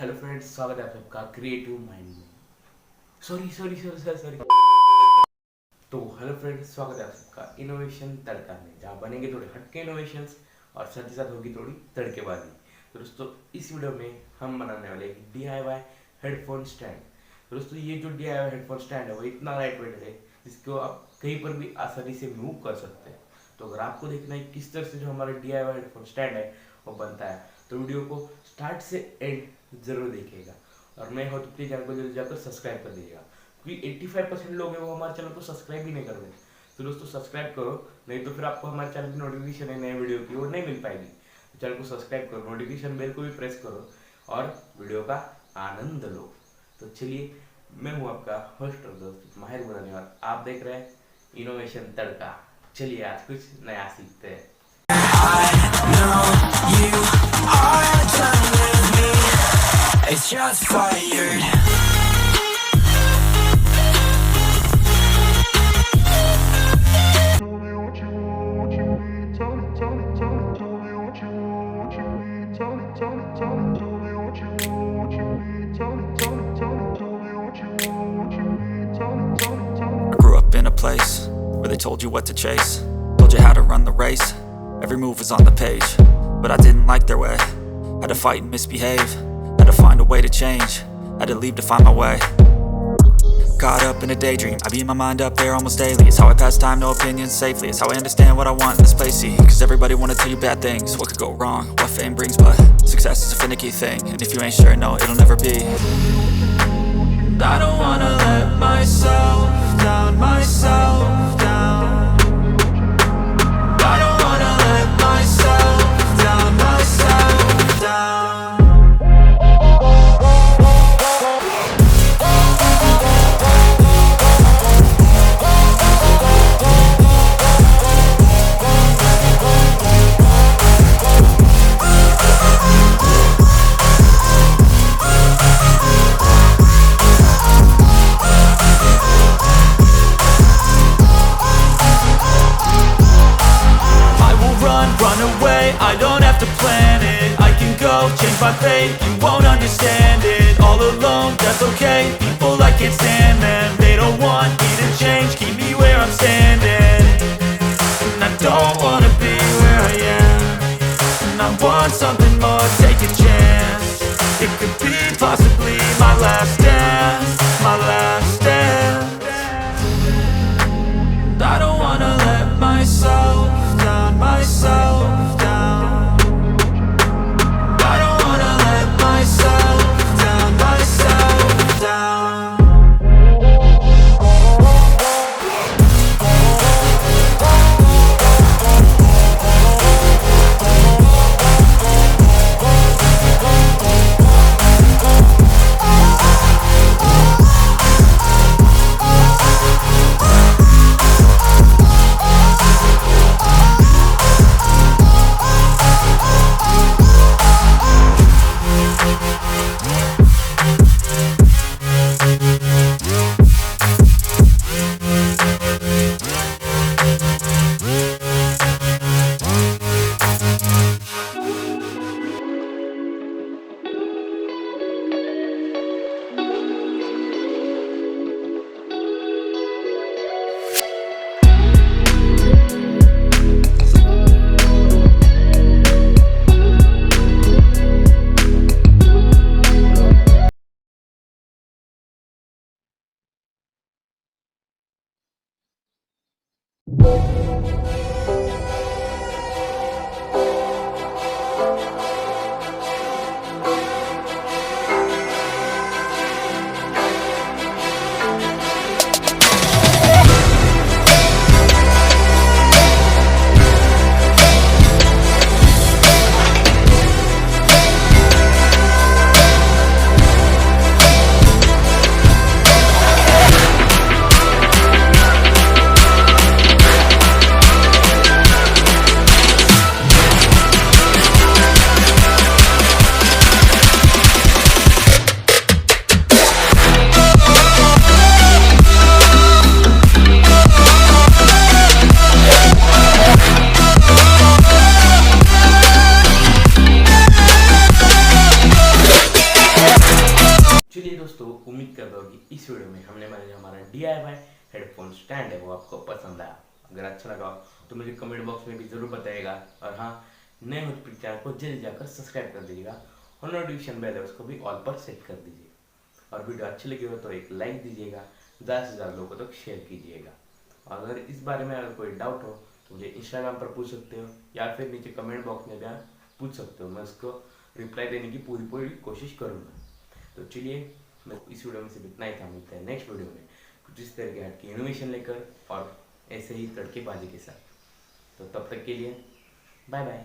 Hello friends, स्वागत है आप सबका क्रिएटिव माइंड में। सॉरी। तो हेलो फ्रेंड्स, स्वागत है आप सबका इनोवेशन तड़का में, जहाँ बनेंगे थोड़े हटके इनोवेशंस और साथ ही साथ होगी थोड़ी तड़केबाजी। तो दोस्तों, इस वीडियो में हम बनाने वाले एक DIY हेडफोन स्टैंड। तो दोस्तों, ये जो DIY हेडफोन स्टैंड है वो इतना लाइट वेट है जिसको आप कहीं पर भी आसानी से मूव कर सकते हैं। तो अगर आपको देखना है किस तरह से जो हमारा DIY हेडफोन स्टैंड है वो बनता है, तो वीडियो को स्टार्ट से एंड जरूर देखिएगा। और नए हो तो प्लीज चैनल को जल्दी जाकर सब्सक्राइब कर दीजिएगा, क्योंकि 85% लोग हैं वो हमारे चैनल को सब्सक्राइब ही नहीं कर रहे। तो दोस्तों, सब्सक्राइब करो, नहीं तो फिर आपको हमारे चैनल की नोटिफिकेशन है नए वीडियो की वो नहीं मिल पाएगी। तो चैनल को सब्सक्राइब करो, नोटिफिकेशन बेल को भी प्रेस करो और वीडियो का आनंद लो। तो चलिए, मैं हूँ आपका होस्ट और दोस्त माहिर मुलानी और आप देख रहे हैं इनोवेशन तड़का। चलिए आज कुछ नया सीखते हैं। It's just fired. Tell me what you need. Tell me what you need. Tell me what you need. Tell me what you need. Tell me what you need. I grew up in a place where they told you what to chase, told you how to run the race. Every move was on the page, but I didn't like their way. Had to fight and misbehave. Had to find a way to change, had to leave to find my way. Caught up in a daydream, I beat my mind up there almost daily. It's how I pass time, no opinions safely. It's how I understand what I want in this place, see. Cause everybody wanna tell you bad things, what could go wrong, what fame brings. But success is a finicky thing, and if you ain't sure, no, it'll never be. I don't wanna let myself down, myself down. I don't wanna let myself down, myself down. Run away, I don't have to plan it. I can go, change my fate, you won't understand it. All alone, that's okay, people I can't stand them. They don't want me to change, keep me where I'm standing. And I don't wanna be where I am, and I want something more, take a chance. It could be possibly my last dance, my last dance. I don't wanna let myself down, myself down. I don't wanna let myself down, myself down. इस video में हमने जो हमारा DIY headphone stand है वो आपको पसंद आया। अगर अच्छा लगा हो तो मुझे कमेंट बॉक्स में भी ज़रूर बताइएगा। और हाँ, नए हो तो चैनल को जल्दी जाकर सब्सक्राइब कर दीजिएगा और नोटिफिकेशन बेल है उसको भी ऑल पर सेट कर दीजिए। और वीडियो अच्छी लगी हो तो एक लाइक दीजिएगा, ज़्यादा से ज़्यादा लोगों तक शेयर कीजिएगा। और अगर इस बारे में अगर कोई डाउट हो तो मुझे इंस्टाग्राम पर पूछ सकते हो या फिर नीचे कमेंट बॉक्स में भी आप पूछ सकते हो। मैं उसको रिप्लाई देने की पूरी पूरी कोशिश करूँगा। तो चलिए, मैं इस वीडियो में सिर्फ इतना ही था। मिलते हैं नेक्स्ट वीडियो में कुछ इस तरह के हट की इनोवेशन लेकर और ऐसे ही तड़केबाजी के साथ। तो तब तक के लिए बाय बाय।